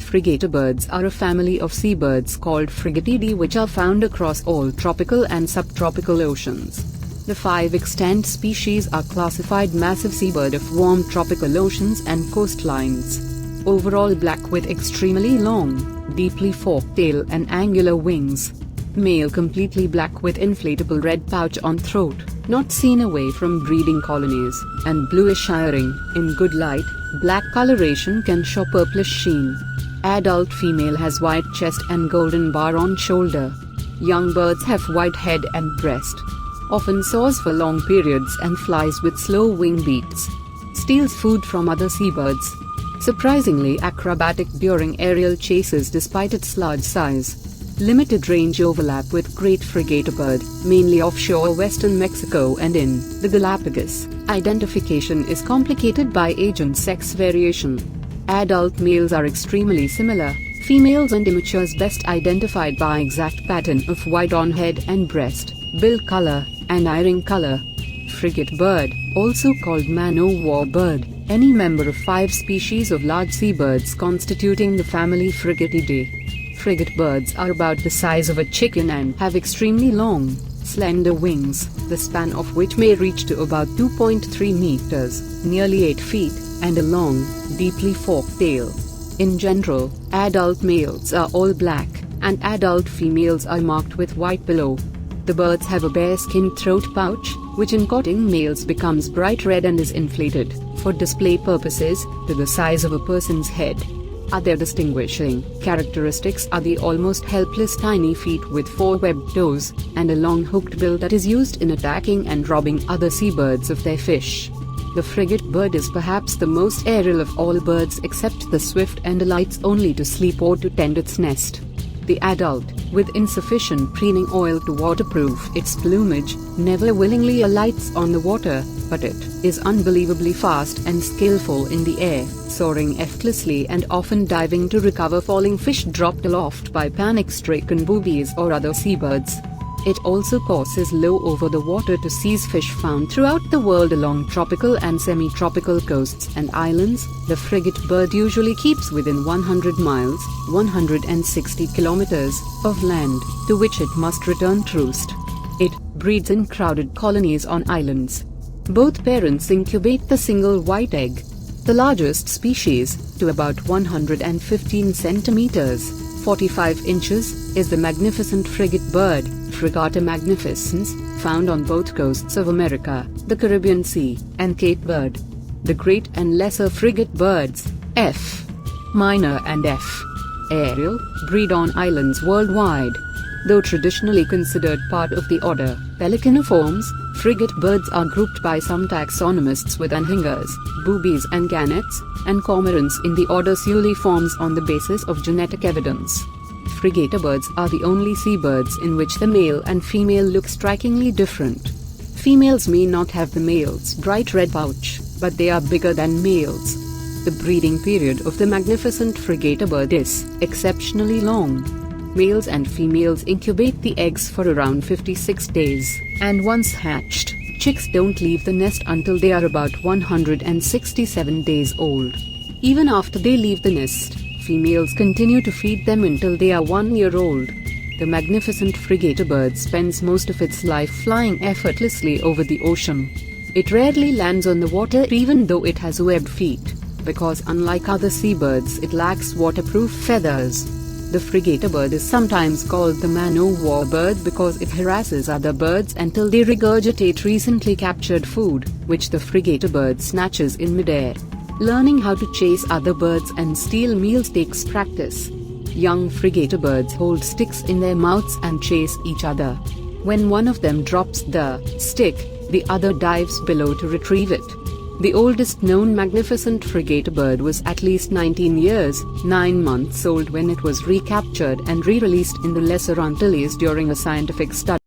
Frigate birds are a family of seabirds called Frigatidae which are found across all tropical and subtropical oceans. The 5 extant species are classified massive seabird of warm tropical oceans and coastlines. Overall black with extremely long, deeply forked tail and angular wings. Male completely black with inflatable red pouch on throat, not seen away from breeding colonies, and bluish iring. In good light, black coloration can show purplish sheen. Adult female has white chest and golden bar on shoulder. Young birds have white head and breast. Often soars for long periods and flies with slow wing beats. Steals food from other seabirds. Surprisingly acrobatic during aerial chases despite its large size. Limited range overlap with great frigate bird, mainly offshore western Mexico and in the Galapagos. Identification is complicated by age and sex variation. Adult males are extremely similar, females and immatures best identified by exact pattern of white on head and breast, bill color, and iring color. Frigate bird, also called man-o'-war bird, any member of 5 species of large seabirds constituting the family Frigatidae. Frigate birds are about the size of a chicken and have extremely long, slender wings, the span of which may reach to about 2.3 meters, nearly 8 feet, and a long, deeply forked tail. In general, adult males are all black, and adult females are marked with white below. The birds have a bare-skinned throat pouch, which in courting males becomes bright red and is inflated, for display purposes, to the size of a person's head. Other distinguishing characteristics are the almost helpless tiny feet with 4 webbed toes, and a long hooked bill that is used in attacking and robbing other seabirds of their fish. The frigate bird is perhaps the most aerial of all birds except the swift and alights only to sleep or to tend its nest. The adult, with insufficient preening oil to waterproof its plumage, never willingly alights on the water, but it is unbelievably fast and skillful in the air, soaring effortlessly and often diving to recover falling fish dropped aloft by panic-stricken boobies or other seabirds. It also courses low over the water to seize fish found throughout the world along tropical and semi-tropical coasts and islands. The frigate bird usually keeps within 100 miles, 160 kilometers, of land, to which it must return to roost. It breeds in crowded colonies on islands. Both parents incubate the single white egg. The largest species, to about 115 centimeters, 45 inches, is the magnificent frigate bird, Frigata magnificens, found on both coasts of America, the Caribbean Sea, and Cape Verde. The great and lesser frigate birds, F. minor and F. aerial, breed on islands worldwide. Though traditionally considered part of the order Pelecaniformes, frigate birds are grouped by some taxonomists with anhingers, boobies and gannets, and cormorants in the order Suliformes on the basis of genetic evidence. Frigate birds are the only seabirds in which the male and female look strikingly different. Females may not have the male's bright red pouch, but they are bigger than males. The breeding period of the magnificent frigate bird is exceptionally long. Males and females incubate the eggs for around 56 days, and once hatched, chicks don't leave the nest until they are about 167 days old. Even after they leave the nest, females continue to feed them until they are 1 year old. The magnificent frigate bird spends most of its life flying effortlessly over the ocean. It rarely lands on the water even though it has webbed feet, because unlike other seabirds it lacks waterproof feathers. The frigate bird is sometimes called the man-o'-war bird because it harasses other birds until they regurgitate recently captured food, which the frigate bird snatches in midair. Learning how to chase other birds and steal meals takes practice. Young frigate birds hold sticks in their mouths and chase each other. When one of them drops the stick, the other dives below to retrieve it. The oldest known magnificent frigate bird was at least 19 years, 9 months old when it was recaptured and re-released in the Lesser Antilles during a scientific study.